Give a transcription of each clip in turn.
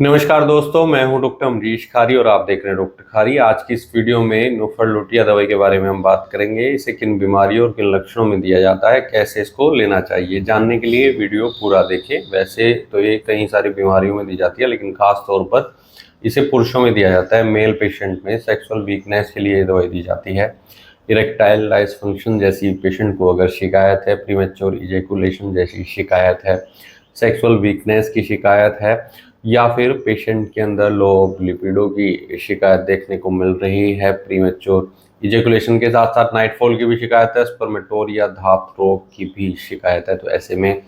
नमस्कार दोस्तों, मैं हूं डॉक्टर अमरीश खारी और आप देख रहे हैं डॉक्टर खारी। आज की इस वीडियो में नुफरलुटिया दवाई के बारे में हम बात करेंगे। इसे किन बीमारियों और किन लक्षणों में दिया जाता है, कैसे इसको लेना चाहिए, जानने के लिए वीडियो पूरा देखें। वैसे तो ये कई सारी बीमारियों में दी जाती है, लेकिन खास तौर पर इसे पुरुषों में दिया जाता है। मेल पेशेंट में सेक्सुअल वीकनेस के लिए ये दवाई दी जाती है। इरेक्टाइल डिसफंक्शन जैसी पेशेंट को अगर शिकायत है, प्रीमेच्योर इजैकुलेशन जैसी शिकायत है, सेक्सुअल वीकनेस की शिकायत है, या फिर पेशेंट के अंदर लो लिपिडो की शिकायत देखने को मिल रही है, प्रीमेच्योर इजैकुलेशन के साथ साथ नाइटफॉल की भी शिकायत है, स्पर्मेटोरिया धाप रोग की भी शिकायत है, तो ऐसे में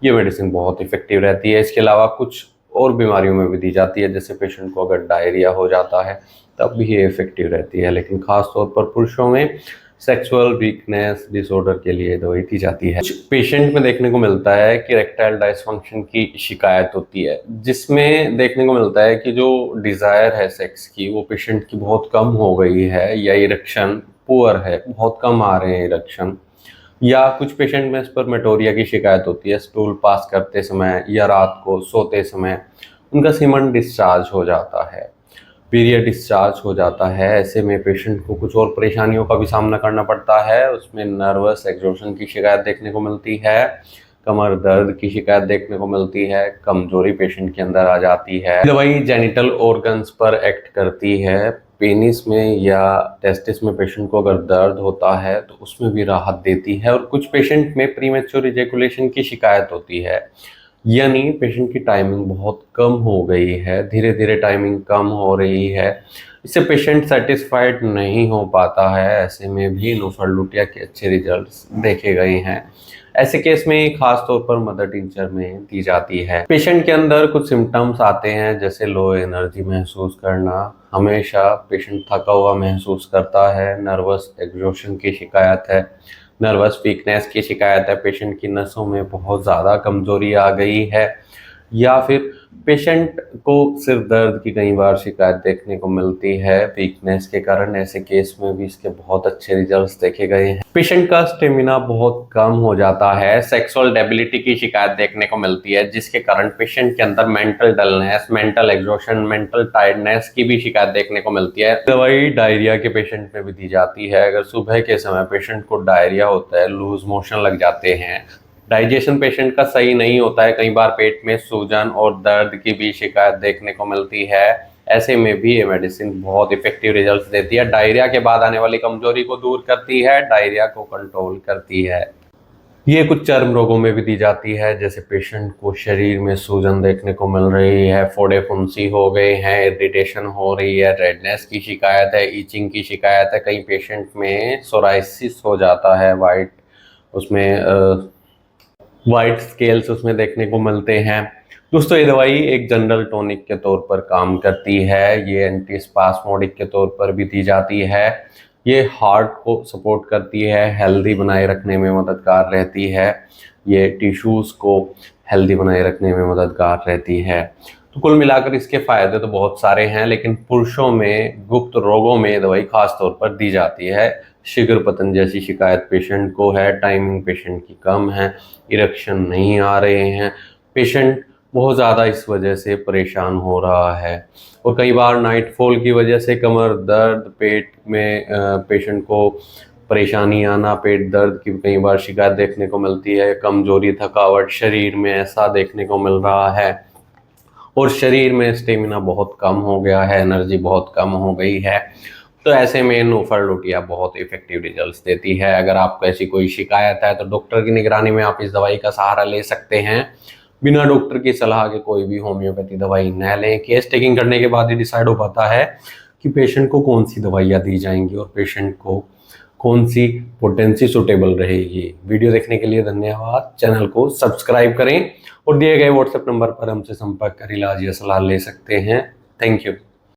ये मेडिसिन बहुत इफेक्टिव रहती है। इसके अलावा कुछ और बीमारियों में भी दी जाती है, जैसे पेशेंट को अगर डायरिया हो जाता है तब भी ये इफेक्टिव रहती है, लेकिन खास तौर पर पुरुषों में सेक्सुअल वीकनेस डिसऑर्डर के लिए दवाई दी जाती है। कुछ पेशेंट में देखने को मिलता है कि इरेक्टाइल डिसफंक्शन की शिकायत होती है, जिसमें देखने को मिलता है कि जो डिजायर है सेक्स की वो पेशेंट की बहुत कम हो गई है, या इरेक्शन पुअर है, बहुत कम आ रहे हैं इरेक्शन। या कुछ पेशेंट में स्पर्मेटोरिया की शिकायत होती है, स्टूल पास करते समय या रात को सोते समय उनका सीमन डिस्चार्ज हो जाता है, पीरियड डिस्चार्ज हो जाता है। ऐसे में पेशेंट को कुछ और परेशानियों का भी सामना करना पड़ता है। उसमें नर्वस एग्जॉशन की शिकायत देखने को मिलती है, कमर दर्द की शिकायत देखने को मिलती है, कमजोरी पेशेंट के अंदर आ जाती है। दवाई जेनिटल ऑर्गन्स पर एक्ट करती है। पेनिस में या टेस्टिस में पेशेंट को अगर दर्द होता है तो उसमें भी राहत देती है। और कुछ पेशेंट में प्रीमेच्योर इजैकुलेशन की शिकायत होती है, यानी पेशेंट की टाइमिंग बहुत कम हो गई है, धीरे धीरे टाइमिंग कम हो रही है, इससे पेशेंट सेटिस्फाइड नहीं हो पाता है। ऐसे में भी नुफरलुटिया के अच्छे रिजल्ट्स देखे गए हैं। ऐसे केस में खास तौर पर मदर टिंचर में दी जाती है। पेशेंट के अंदर कुछ सिम्टम्स आते हैं, जैसे लो एनर्जी महसूस करना, हमेशा पेशेंट थका हुआ महसूस करता है, नर्वस एग्जॉशन की शिकायत है, नर्वस वीकनेस की शिकायत है, पेशेंट की नसों में बहुत ज़्यादा कमजोरी आ गई है, या फिर पेशेंट को सिर दर्द की कई बार शिकायत देखने को मिलती है वीकनेस के कारण। ऐसे केस में भी इसके बहुत अच्छे रिजल्ट्स देखे गए हैं। पेशेंट का स्टेमिना बहुत कम हो जाता है, सेक्सुअल डेबिलिटी की शिकायत देखने को मिलती है, जिसके कारण पेशेंट के अंदर mental dullness, mental exhaustion, mental tiredness की भी शिकायत देखने को मिलती है। दवाई डायरिया के पेशेंट में भी दी जाती है। अगर सुबह के समय पेशेंट को डायरिया होता है, लूज मोशन लग जाते हैं, डाइजेशन पेशेंट का सही नहीं होता है, कई बार पेट में सूजन और दर्द की भी शिकायत देखने को मिलती है, ऐसे में भी ये मेडिसिन बहुत इफेक्टिव रिजल्ट्स देती है। डायरिया के बाद आने वाली कमजोरी को दूर करती है, डायरिया को कंट्रोल करती है। ये कुछ चर्म रोगों में भी दी जाती है, जैसे पेशेंट को शरीर में सूजन देखने को मिल रही है, फोड़े फुंसी हो गए हैं, इरिटेशन हो रही है, रेडनेस की शिकायत है, ईचिंग की शिकायत है, कई पेशेंट में सोराइसिस हो जाता है, वाइट स्केल्स उसमें देखने को मिलते हैं। दोस्तों, ये दवाई एक जनरल टॉनिक के तौर पर काम करती है। ये एंटी स्पास्मोडिक के तौर पर भी दी जाती है। ये हार्ट को सपोर्ट करती है, हेल्दी बनाए रखने में मददगार रहती है। ये टिश्यूज़ को हेल्दी बनाए रखने में मददगार रहती है। तो कुल मिलाकर इसके फ़ायदे तो बहुत सारे हैं, लेकिन पुरुषों में गुप्त रोगों में दवाई खास तौर पर दी जाती है। शीघ्र पतन जैसी शिकायत पेशेंट को है, टाइमिंग पेशेंट की कम है, इरेक्शन नहीं आ रहे हैं, पेशेंट बहुत ज़्यादा इस वजह से परेशान हो रहा है, और कई बार नाइटफॉल की वजह से कमर दर्द, पेट में पेशेंट को परेशानी आना, पेट दर्द की कई बार शिकायत देखने को मिलती है, कमजोरी थकावट शरीर में ऐसा देखने को मिल रहा है, और शरीर में स्टेमिना बहुत कम हो गया है, एनर्जी बहुत कम हो गई है। तो ऐसे में नुफरलुटिया बहुत इफेक्टिव रिजल्ट्स देती है। अगर आपको ऐसी कोई शिकायत है तो डॉक्टर की निगरानी में आप इस दवाई का सहारा ले सकते हैं। बिना डॉक्टर की सलाह के कोई भी होम्योपैथी दवाई न लें। केस टेकिंग करने के बाद ही डिसाइड हो पाता है कि पेशेंट को कौन सी दवाइयाँ दी जाएंगी और पेशेंट को कौन सी पोटेंसी सुटेबल रहेगी। वीडियो देखने के लिए धन्यवाद। चैनल को सब्सक्राइब करें और दिए गए व्हाट्सएप नंबर पर हमसे संपर्क कर इलाज या सलाह ले सकते हैं। Thank you.